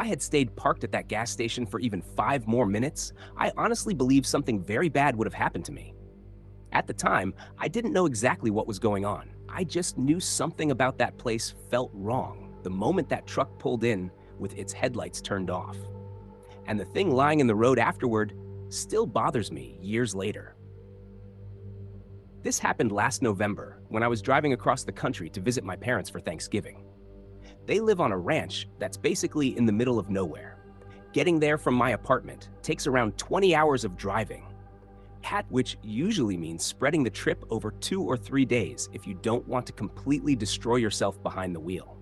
I had stayed parked at that gas station for even 5 more minutes, I honestly believe something very bad would have happened to me. At the time, I didn't know exactly what was going on. I just knew something about that place felt wrong the moment that truck pulled in with its headlights turned off. And the thing lying in the road afterward still bothers me years later. This happened last November when I was driving across the country to visit my parents for Thanksgiving. They live on a ranch that's basically in the middle of nowhere. Getting there from my apartment takes around 20 hours of driving, which usually means spreading the trip over 2 or 3 days if you don't want to completely destroy yourself behind the wheel.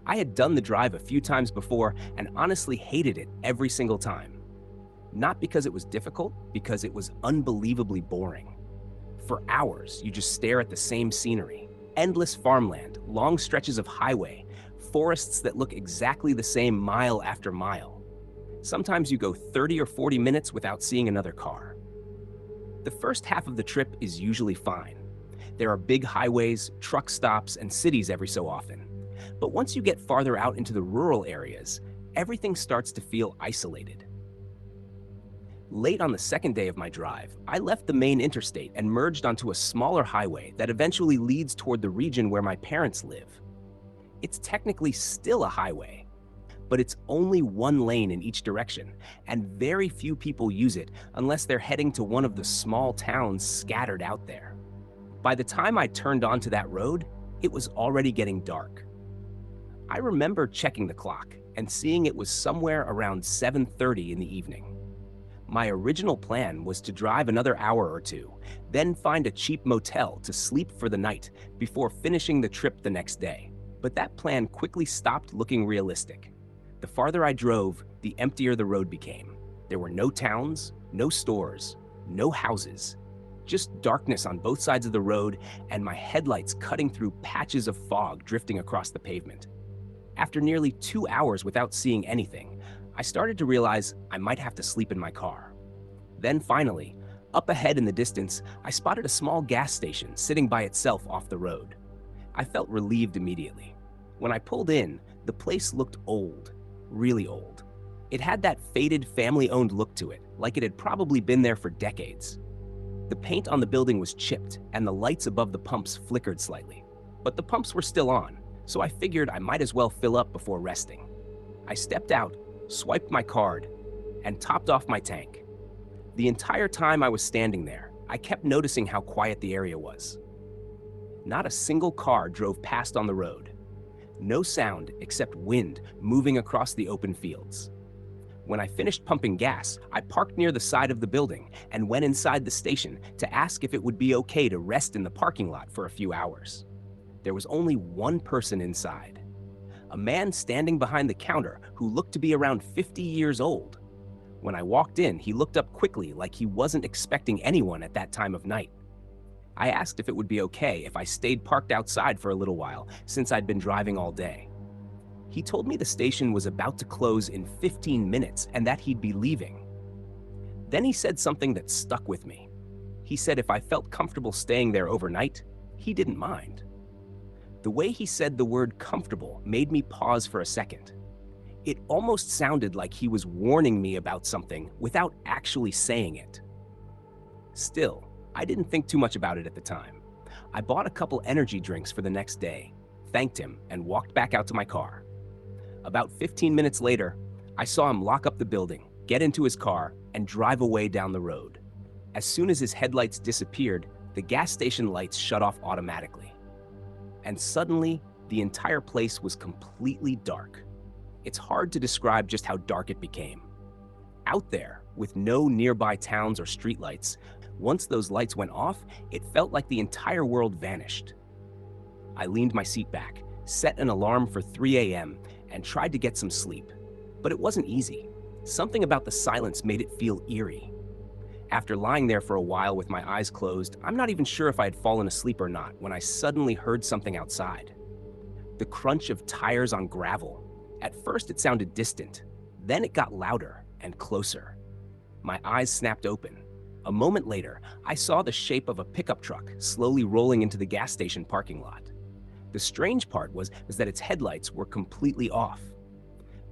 I had done the drive a few times before and honestly hated it every single time. Not because it was difficult, because it was unbelievably boring. For hours, you just stare at the same scenery. Endless farmland, long stretches of highway, forests that look exactly the same mile after mile. Sometimes you go 30 or 40 minutes without seeing another car. The first half of the trip is usually fine. There are big highways, truck stops, and cities every so often. But once you get farther out into the rural areas, everything starts to feel isolated. Late on the second day of my drive, I left the main interstate and merged onto a smaller highway that eventually leads toward the region where my parents live. It's technically still a highway, but it's only one lane in each direction, and very few people use it unless they're heading to one of the small towns scattered out there. By the time I turned onto that road, it was already getting dark. I remember checking the clock and seeing it was somewhere around 7:30 in the evening. My original plan was to drive another hour or two, then find a cheap motel to sleep for the night before finishing the trip the next day. But that plan quickly stopped looking realistic. The farther I drove, the emptier the road became. There were no towns, no stores, no houses, just darkness on both sides of the road and my headlights cutting through patches of fog drifting across the pavement. After nearly 2 hours without seeing anything, I started to realize I might have to sleep in my car. Then finally, up ahead in the distance, I spotted a small gas station sitting by itself off the road. I felt relieved immediately. When I pulled in, the place looked old, really old. It had that faded family-owned look to it, like it had probably been there for decades. The paint on the building was chipped and the lights above the pumps flickered slightly. But the pumps were still on, so I figured I might as well fill up before resting. I stepped out, swiped my card, and topped off my tank. The entire time I was standing there, I kept noticing how quiet the area was. Not a single car drove past on the road. No sound except wind moving across the open fields. When I finished pumping gas, I parked near the side of the building and went inside the station to ask if it would be okay to rest in the parking lot for a few hours. There was only one person inside. A man standing behind the counter who looked to be around 50 years old. When I walked in, he looked up quickly like he wasn't expecting anyone at that time of night. I asked if it would be okay if I stayed parked outside for a little while since I'd been driving all day. He told me the station was about to close in 15 minutes and that he'd be leaving. Then he said something that stuck with me. He said if I felt comfortable staying there overnight, he didn't mind. The way he said the word comfortable made me pause for a second. It almost sounded like he was warning me about something without actually saying it. Still, I didn't think too much about it at the time. I bought a couple energy drinks for the next day, thanked him, and walked back out to my car. About 15 minutes later, I saw him lock up the building, get into his car, and drive away down the road. As soon as his headlights disappeared, the gas station lights shut off automatically. And suddenly, the entire place was completely dark. It's hard to describe just how dark it became. Out there, with no nearby towns or streetlights, once those lights went off, it felt like the entire world vanished. I leaned my seat back, set an alarm for 3 a.m., and tried to get some sleep. But it wasn't easy. Something about the silence made it feel eerie. After lying there for a while with my eyes closed, I'm not even sure if I had fallen asleep or not when I suddenly heard something outside. The crunch of tires on gravel. At first it sounded distant, then it got louder and closer. My eyes snapped open. A moment later, I saw the shape of a pickup truck slowly rolling into the gas station parking lot. The strange part was that its headlights were completely off.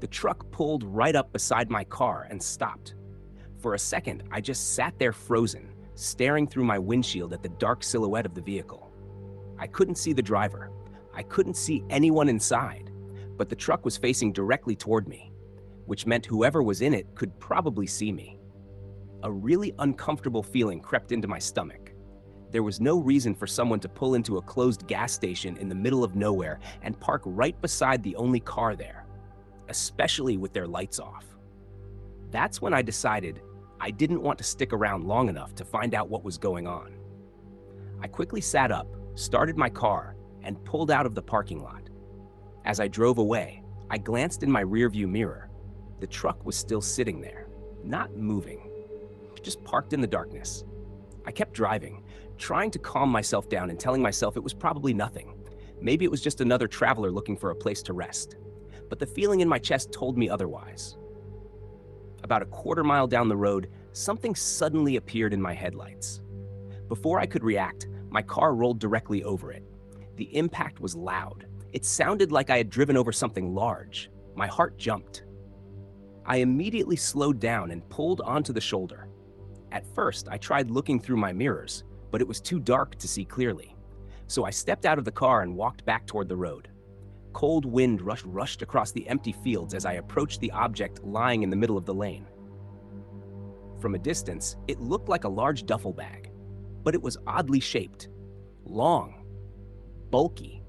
The truck pulled right up beside my car and stopped. For a second, I just sat there frozen, staring through my windshield at the dark silhouette of the vehicle. I couldn't see the driver. I couldn't see anyone inside, but the truck was facing directly toward me, which meant whoever was in it could probably see me. A really uncomfortable feeling crept into my stomach. There was no reason for someone to pull into a closed gas station in the middle of nowhere and park right beside the only car there, especially with their lights off. That's when I decided I didn't want to stick around long enough to find out what was going on. I quickly sat up, started my car, and pulled out of the parking lot. As I drove away, I glanced in my rearview mirror. The truck was still sitting there, not moving, just parked in the darkness. I kept driving, trying to calm myself down and telling myself it was probably nothing. Maybe it was just another traveler looking for a place to rest. But the feeling in my chest told me otherwise. About a quarter mile down the road, something suddenly appeared in my headlights. Before I could react, my car rolled directly over it. The impact was loud. It sounded like I had driven over something large. My heart jumped. I immediately slowed down and pulled onto the shoulder. At first, I tried looking through my mirrors, but it was too dark to see clearly. So I stepped out of the car and walked back toward the road. Cold wind rushed across the empty fields as I approached the object lying in the middle of the lane. From a distance, it looked like a large duffel bag, but it was oddly shaped, long, bulky,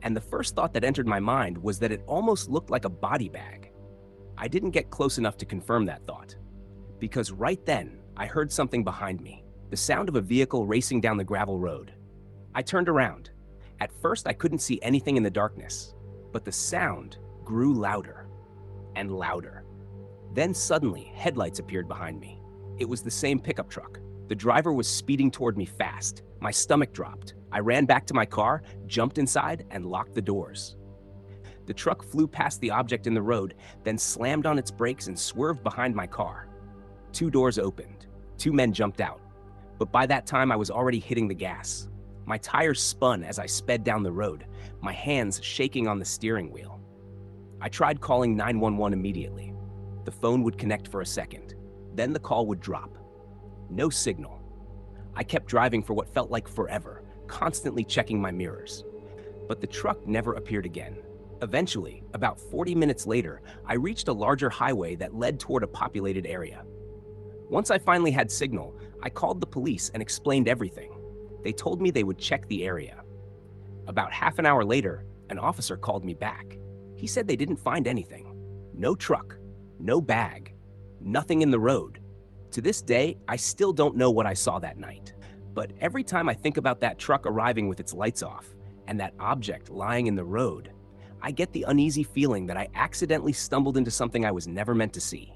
and the first thought that entered my mind was that it almost looked like a body bag. I didn't get close enough to confirm that thought, because right then, I heard something behind me, the sound of a vehicle racing down the gravel road. I turned around. At first, I couldn't see anything in the darkness, but the sound grew louder and louder. Then suddenly, headlights appeared behind me. It was the same pickup truck. The driver was speeding toward me fast. My stomach dropped. I ran back to my car, jumped inside, and locked the doors. The truck flew past the object in the road, then slammed on its brakes and swerved behind my car. 2 doors opened. 2 men jumped out. But by that time, I was already hitting the gas. My tires spun as I sped down the road, my hands shaking on the steering wheel. I tried calling 911 immediately. The phone would connect for a second. Then the call would drop. No signal. I kept driving for what felt like forever, constantly checking my mirrors. But the truck never appeared again. Eventually, about 40 minutes later, I reached a larger highway that led toward a populated area. Once I finally had signal, I called the police and explained everything. They told me they would check the area. About half an hour later, an officer called me back. He said they didn't find anything. No truck, no bag, nothing in the road. To this day, I still don't know what I saw that night. But every time I think about that truck arriving with its lights off and that object lying in the road, I get the uneasy feeling that I accidentally stumbled into something I was never meant to see.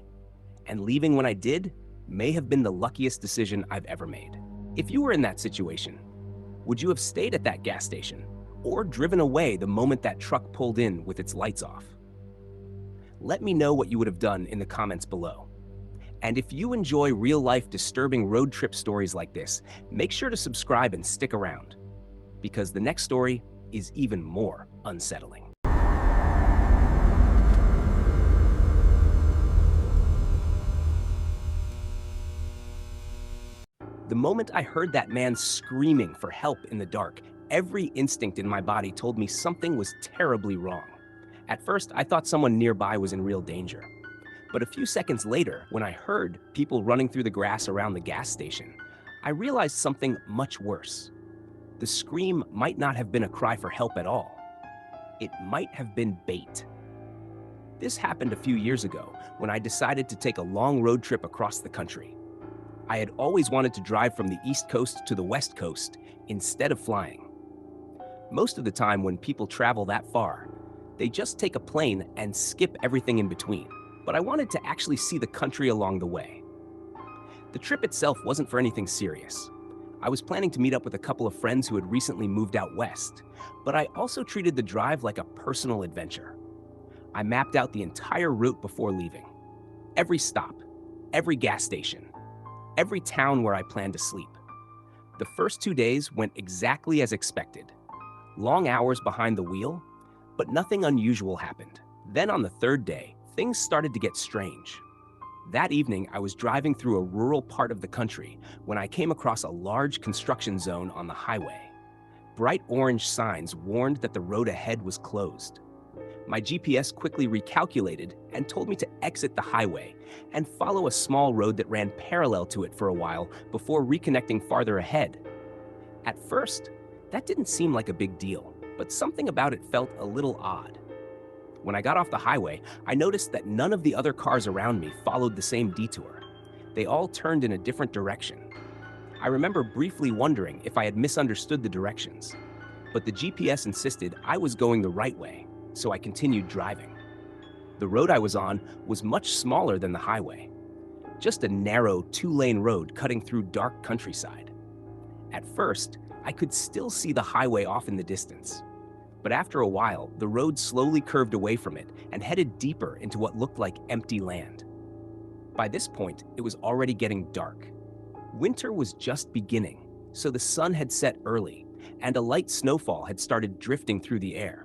And leaving when I did may have been the luckiest decision I've ever made. If you were in that situation, would you have stayed at that gas station or driven away the moment that truck pulled in with its lights off? Let me know what you would have done in the comments below. And if you enjoy real-life disturbing road trip stories like this, make sure to subscribe and stick around, because the next story is even more unsettling. The moment I heard that man screaming for help in the dark, every instinct in my body told me something was terribly wrong. At first, I thought someone nearby was in real danger. But a few seconds later, when I heard people running through the grass around the gas station, I realized something much worse. The scream might not have been a cry for help at all. It might have been bait. This happened a few years ago when I decided to take a long road trip across the country. I had always wanted to drive from the East Coast to the West Coast instead of flying. Most of the time when people travel that far, they just take a plane and skip everything in between. But I wanted to actually see the country along the way. The trip itself wasn't for anything serious. I was planning to meet up with a couple of friends who had recently moved out west, but I also treated the drive like a personal adventure. I mapped out the entire route before leaving. Every stop, every gas station, every town where I planned to sleep. The first 2 days went exactly as expected. Long hours behind the wheel, but nothing unusual happened. Then on the 3rd day, things started to get strange. That evening, I was driving through a rural part of the country when I came across a large construction zone on the highway. Bright orange signs warned that the road ahead was closed. My GPS quickly recalculated and told me to exit the highway and follow a small road that ran parallel to it for a while before reconnecting farther ahead. At first, that didn't seem like a big deal, but something about it felt a little odd. When I got off the highway, I noticed that none of the other cars around me followed the same detour. They all turned in a different direction. I remember briefly wondering if I had misunderstood the directions, but the GPS insisted I was going the right way, so I continued driving. The road I was on was much smaller than the highway, just a narrow two-lane road cutting through dark countryside. At first, I could still see the highway off in the distance, but after a while, the road slowly curved away from it and headed deeper into what looked like empty land. By this point, it was already getting dark. Winter was just beginning, so the sun had set early, and a light snowfall had started drifting through the air.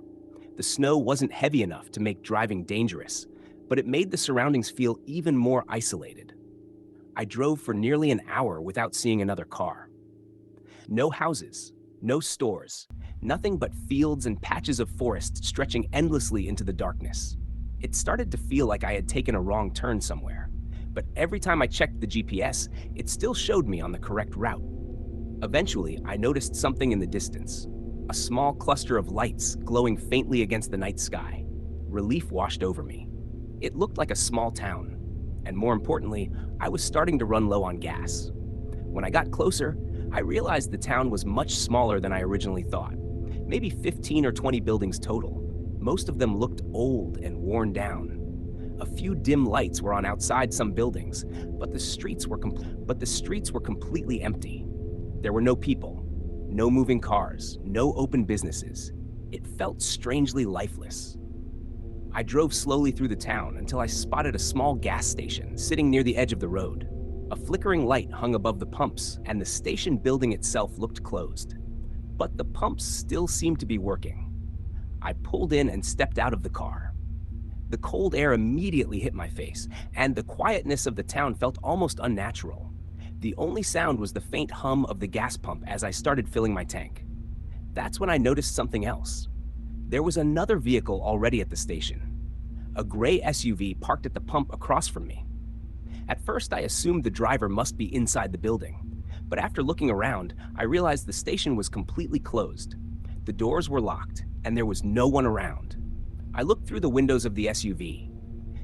The snow wasn't heavy enough to make driving dangerous, but it made the surroundings feel even more isolated. I drove for nearly an hour without seeing another car. No houses, no stores, nothing but fields and patches of forest stretching endlessly into the darkness. It started to feel like I had taken a wrong turn somewhere, but every time I checked the GPS, it still showed me on the correct route. Eventually, I noticed something in the distance, a small cluster of lights glowing faintly against the night sky. Relief washed over me. It looked like a small town, and more importantly, I was starting to run low on gas. When I got closer, I realized the town was much smaller than I originally thought. Maybe 15 or 20 buildings total. Most of them looked old and worn down. A few dim lights were on outside some buildings, but the streets were completely empty. There were no people, no moving cars, no open businesses. It felt strangely lifeless. I drove slowly through the town until I spotted a small gas station sitting near the edge of the road. A flickering light hung above the pumps, and the station building itself looked closed. But the pumps still seemed to be working. I pulled in and stepped out of the car. The cold air immediately hit my face, and the quietness of the town felt almost unnatural. The only sound was the faint hum of the gas pump as I started filling my tank. That's when I noticed something else. There was another vehicle already at the station. A gray SUV parked at the pump across from me. At first, I assumed the driver must be inside the building, but after looking around, I realized the station was completely closed. The doors were locked, and there was no one around. I looked through the windows of the SUV.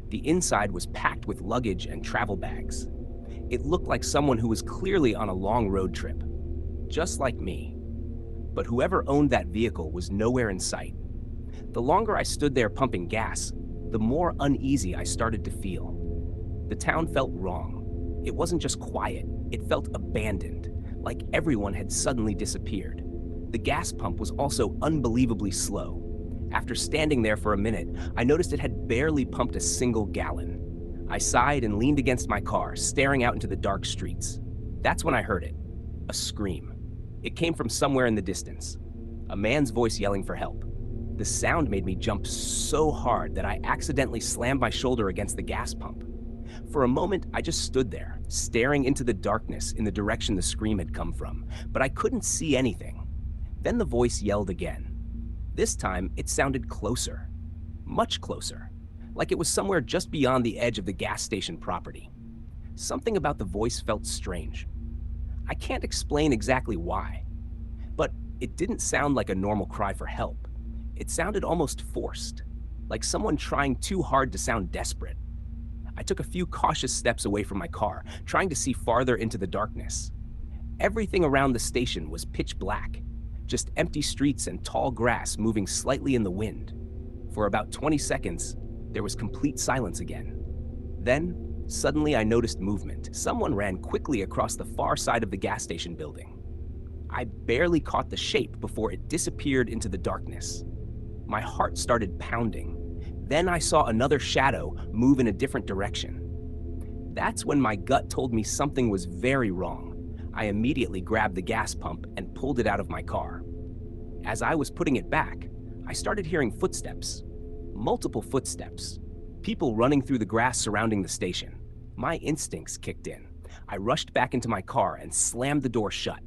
The inside was packed with luggage and travel bags. It looked like someone who was clearly on a long road trip, just like me. But whoever owned that vehicle was nowhere in sight. The longer I stood there pumping gas, the more uneasy I started to feel. The town felt wrong. It wasn't just quiet, it felt abandoned, like everyone had suddenly disappeared. The gas pump was also unbelievably slow. After standing there for a minute, I noticed it had barely pumped a single gallon. I sighed and leaned against my car, staring out into the dark streets. That's when I heard it, a scream. It came from somewhere in the distance, a man's voice yelling for help. The sound made me jump so hard that I accidentally slammed my shoulder against the gas pump. For a moment, I just stood there, staring into the darkness in the direction the scream had come from, but I couldn't see anything. Then the voice yelled again. This time, it sounded closer, much closer, like it was somewhere just beyond the edge of the gas station property. Something about the voice felt strange. I can't explain exactly why, but it didn't sound like a normal cry for help. It sounded almost forced, like someone trying too hard to sound desperate. I took a few cautious steps away from my car, trying to see farther into the darkness. Everything around the station was pitch black, just empty streets and tall grass moving slightly in the wind. For about 20 seconds, there was complete silence again. Then, suddenly I noticed movement. Someone ran quickly across the far side of the gas station building. I barely caught the shape before it disappeared into the darkness. My heart started pounding. Then I saw another shadow move in a different direction. That's when my gut told me something was very wrong. I immediately grabbed the gas pump and pulled it out of my car. As I was putting it back, I started hearing footsteps, multiple footsteps. People running through the grass surrounding the station. My instincts kicked in. I rushed back into my car and slammed the door shut.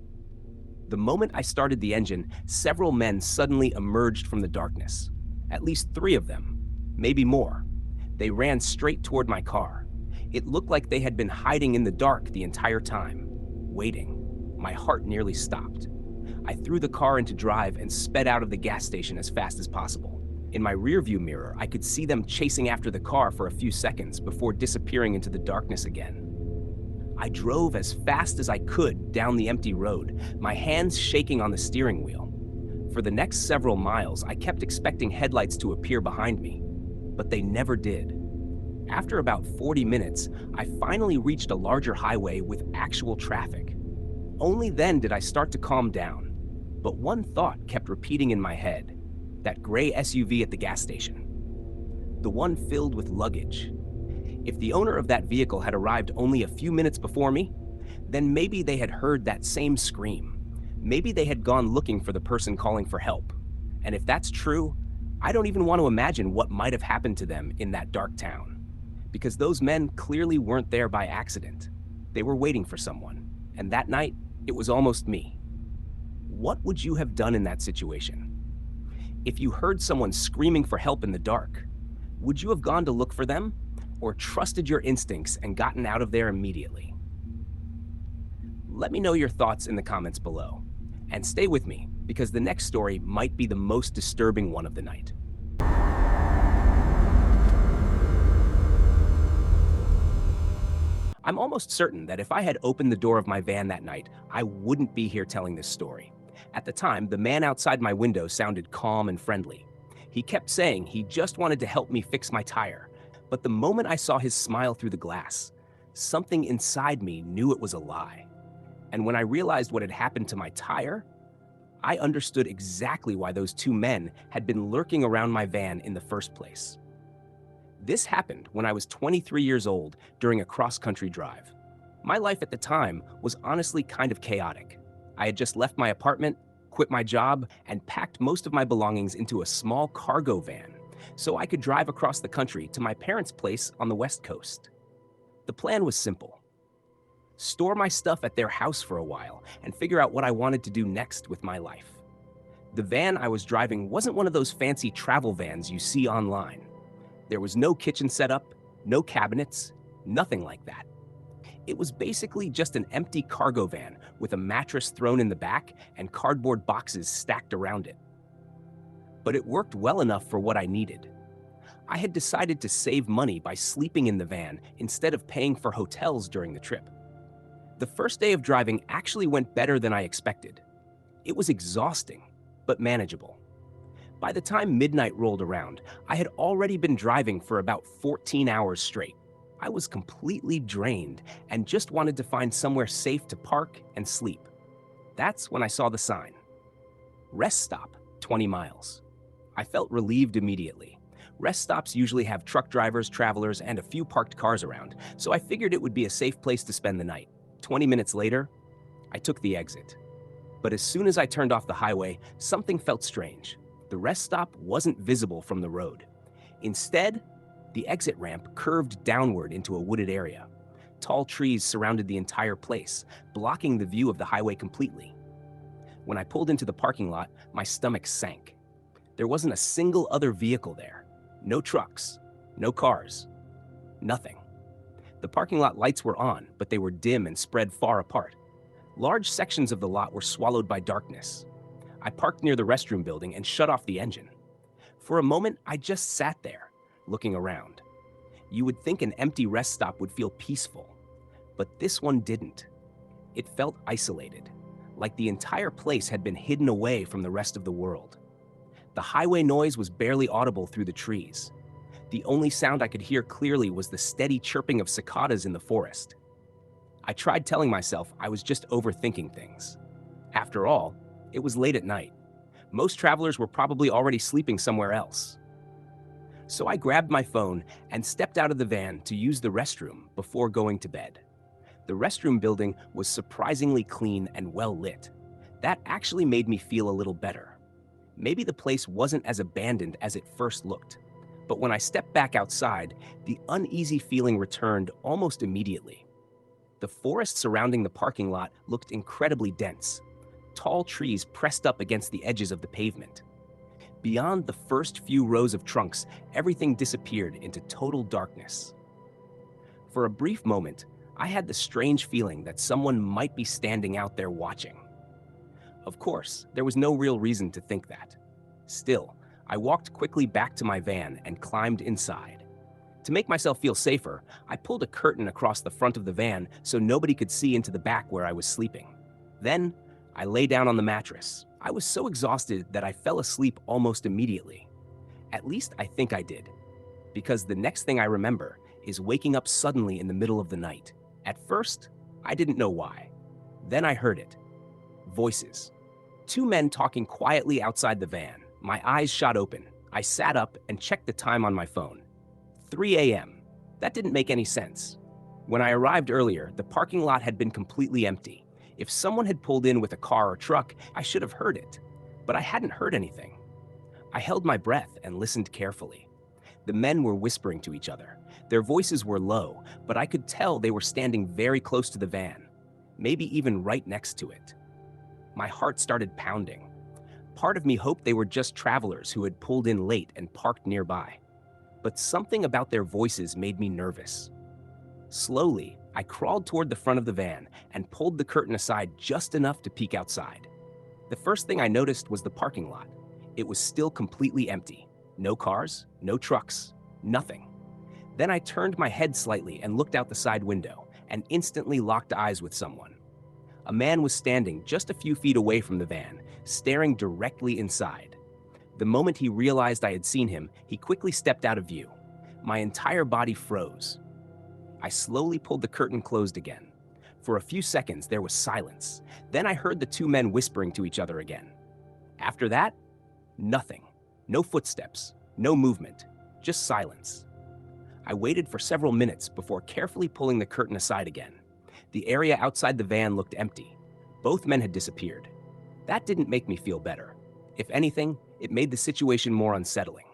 The moment I started the engine, several men suddenly emerged from the darkness. At least three of them, maybe more. They ran straight toward my car. It looked like they had been hiding in the dark the entire time, waiting. My heart nearly stopped. I threw the car into drive and sped out of the gas station as fast as possible. In my rearview mirror, I could see them chasing after the car for a few seconds before disappearing into the darkness again. I drove as fast as I could down the empty road, my hands shaking on the steering wheel. For the next several miles, I kept expecting headlights to appear behind me, but they never did. After about 40 minutes, I finally reached a larger highway with actual traffic. Only then did I start to calm down, but one thought kept repeating in my head: that gray SUV at the gas station. The one filled with luggage. If the owner of that vehicle had arrived only a few minutes before me, then maybe they had heard that same scream. Maybe they had gone looking for the person calling for help. And if that's true, I don't even want to imagine what might have happened to them in that dark town. Because those men clearly weren't there by accident. They were waiting for someone. And that night, it was almost me. What would you have done in that situation? If you heard someone screaming for help in the dark, would you have gone to look for them, or trusted your instincts and gotten out of there immediately? Let me know your thoughts in the comments below. And stay with me, because the next story might be the most disturbing one of the night. I'm almost certain that if I had opened the door of my van that night, I wouldn't be here telling this story. At the time, the man outside my window sounded calm and friendly. He kept saying he just wanted to help me fix my tire. But the moment I saw his smile through the glass, something inside me knew it was a lie. And when I realized what had happened to my tire, I understood exactly why those two men had been lurking around my van in the first place. This happened when I was 23 years old during a cross-country drive. My life at the time was honestly kind of chaotic. I had just left my apartment, quit my job, and packed most of my belongings into a small cargo van so I could drive across the country to my parents' place on the West Coast. The plan was simple: store my stuff at their house for a while and figure out what I wanted to do next with my life. The van I was driving wasn't one of those fancy travel vans you see online. There was no kitchen setup, no cabinets, nothing like that. It was basically just an empty cargo van with a mattress thrown in the back and cardboard boxes stacked around it. But it worked well enough for what I needed. I had decided to save money by sleeping in the van instead of paying for hotels during the trip. The first day of driving actually went better than I expected. It was exhausting, but manageable. By the time midnight rolled around, I had already been driving for about 14 hours straight. I was completely drained and just wanted to find somewhere safe to park and sleep. That's when I saw the sign: rest stop, 20 miles. I felt relieved immediately. Rest stops usually have truck drivers, travelers, and a few parked cars around, so I figured it would be a safe place to spend the night. 20 minutes later, I took the exit. But as soon as I turned off the highway, something felt strange. The rest stop wasn't visible from the road. Instead, the exit ramp curved downward into a wooded area. Tall trees surrounded the entire place, blocking the view of the highway completely. When I pulled into the parking lot, my stomach sank. There wasn't a single other vehicle there. No trucks, no cars, nothing. The parking lot lights were on, but they were dim and spread far apart. Large sections of the lot were swallowed by darkness. I parked near the restroom building and shut off the engine. For a moment, I just sat there, looking around. You would think an empty rest stop would feel peaceful, but this one didn't. It felt isolated, like the entire place had been hidden away from the rest of the world. The highway noise was barely audible through the trees. The only sound I could hear clearly was the steady chirping of cicadas in the forest. I tried telling myself I was just overthinking things. After all, it was late at night. Most travelers were probably already sleeping somewhere else. So I grabbed my phone and stepped out of the van to use the restroom before going to bed. The restroom building was surprisingly clean and well lit. That actually made me feel a little better. Maybe the place wasn't as abandoned as it first looked. But when I stepped back outside, the uneasy feeling returned almost immediately. The forest surrounding the parking lot looked incredibly dense, tall trees pressed up against the edges of the pavement. Beyond the first few rows of trunks, everything disappeared into total darkness. For a brief moment, I had the strange feeling that someone might be standing out there watching. Of course, there was no real reason to think that. Still, I walked quickly back to my van and climbed inside. To make myself feel safer, I pulled a curtain across the front of the van so nobody could see into the back where I was sleeping. Then, I lay down on the mattress. I was so exhausted that I fell asleep almost immediately. At least I think I did, because the next thing I remember is waking up suddenly in the middle of the night. At first, I didn't know why. Then I heard it. Voices. Two men talking quietly outside the van. My eyes shot open. I sat up and checked the time on my phone. 3 a.m. That didn't make any sense. When I arrived earlier, the parking lot had been completely empty. If someone had pulled in with a car or truck, I should have heard it. But I hadn't heard anything. I held my breath and listened carefully. The men were whispering to each other. Their voices were low, but I could tell they were standing very close to the van, maybe even right next to it. My heart started pounding. Part of me hoped they were just travelers who had pulled in late and parked nearby. But something about their voices made me nervous. Slowly, I crawled toward the front of the van and pulled the curtain aside just enough to peek outside. The first thing I noticed was the parking lot. It was still completely empty. No cars, no trucks, nothing. Then I turned my head slightly and looked out the side window and instantly locked eyes with someone. A man was standing just a few feet away from the van, staring directly inside. The moment he realized I had seen him, he quickly stepped out of view. My entire body froze. I slowly pulled the curtain closed again. For a few seconds, there was silence. Then I heard the two men whispering to each other again. After that, nothing. No footsteps, no movement, just silence. I waited for several minutes before carefully pulling the curtain aside again. The area outside the van looked empty. Both men had disappeared. That didn't make me feel better. If anything, it made the situation more unsettling,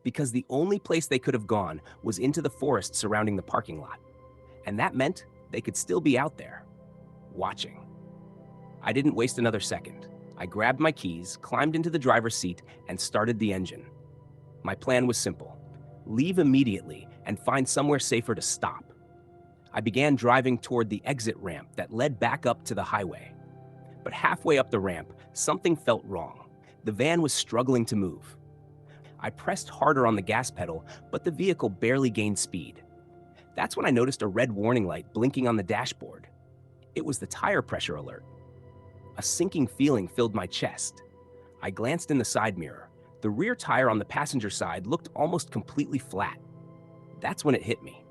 because the only place they could have gone was into the forest surrounding the parking lot. And that meant they could still be out there, watching. I didn't waste another second. I grabbed my keys, climbed into the driver's seat, and started the engine. My plan was simple: leave immediately and find somewhere safer to stop. I began driving toward the exit ramp that led back up to the highway. But halfway up the ramp, something felt wrong. The van was struggling to move. I pressed harder on the gas pedal, but the vehicle barely gained speed. That's when I noticed a red warning light blinking on the dashboard. It was the tire pressure alert. A sinking feeling filled my chest. I glanced in the side mirror. The rear tire on the passenger side looked almost completely flat. That's when it hit me.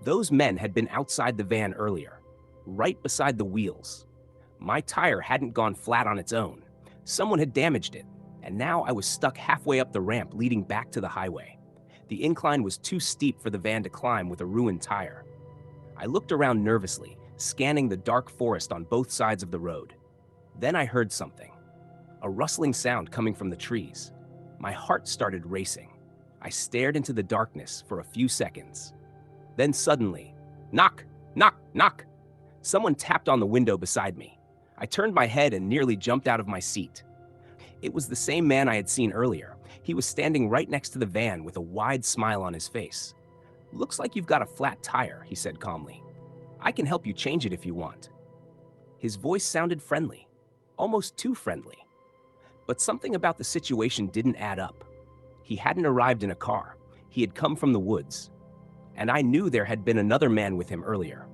Those men had been outside the van earlier, right beside the wheels. My tire hadn't gone flat on its own. Someone had damaged it, and now I was stuck halfway up the ramp leading back to the highway. The incline was too steep for the van to climb with a ruined tire. I looked around nervously, scanning the dark forest on both sides of the road. Then I heard something, a rustling sound coming from the trees. My heart started racing. I stared into the darkness for a few seconds. Then suddenly, knock, knock, knock. Someone tapped on the window beside me. I turned my head and nearly jumped out of my seat. It was the same man I had seen earlier. He was standing right next to the van with a wide smile on his face. "Looks like you've got a flat tire," he said calmly. "I can help you change it if you want." His voice sounded friendly, almost too friendly. But something about the situation didn't add up. He hadn't arrived in a car. He had come from the woods. And I knew there had been another man with him earlier.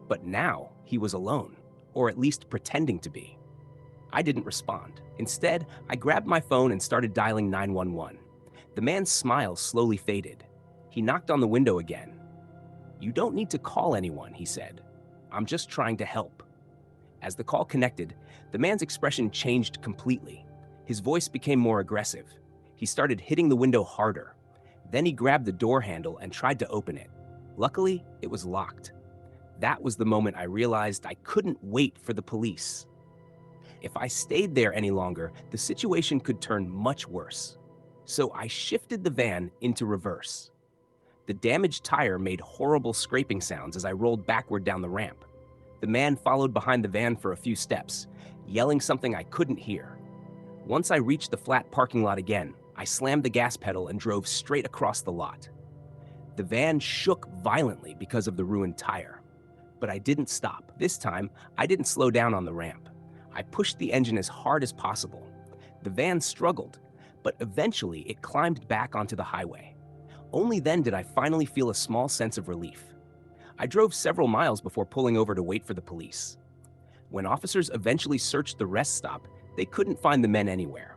But now he was alone, or at least pretending to be. I didn't respond. Instead, I grabbed my phone and started dialing 911. The man's smile slowly faded. He knocked on the window again. "You don't need to call anyone," he said. "I'm just trying to help." As the call connected, the man's expression changed completely. His voice became more aggressive. He started hitting the window harder. Then he grabbed the door handle and tried to open it. Luckily, it was locked. That was the moment I realized I couldn't wait for the police. If I stayed there any longer, the situation could turn much worse. So I shifted the van into reverse. The damaged tire made horrible scraping sounds as I rolled backward down the ramp. The man followed behind the van for a few steps, yelling something I couldn't hear. Once I reached the flat parking lot again, I slammed the gas pedal and drove straight across the lot. The van shook violently because of the ruined tire. But I didn't stop. This time, I didn't slow down on the ramp. I pushed the engine as hard as possible. The van struggled, but eventually it climbed back onto the highway. Only then did I finally feel a small sense of relief. I drove several miles before pulling over to wait for the police. When officers eventually searched the rest stop, they couldn't find the men anywhere.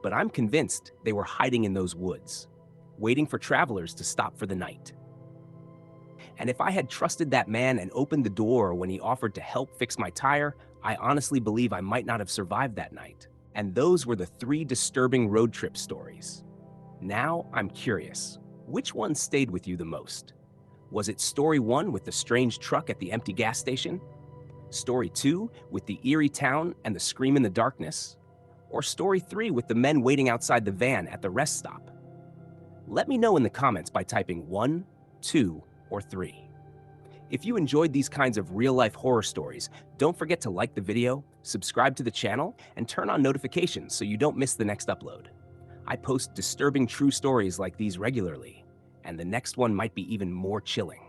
But I'm convinced they were hiding in those woods, waiting for travelers to stop for the night. And if I had trusted that man and opened the door when he offered to help fix my tire, I honestly believe I might not have survived that night. And those were the 3 disturbing road trip stories. Now I'm curious, which one stayed with you the most? Was it story 1 with the strange truck at the empty gas station? Story 2 with the eerie town and the scream in the darkness? Or story 3 with the men waiting outside the van at the rest stop? Let me know in the comments by typing 1, 2, or 3. If you enjoyed these kinds of real-life horror stories, don't forget to like the video, subscribe to the channel, and turn on notifications so you don't miss the next upload. I post disturbing true stories like these regularly, and the next one might be even more chilling.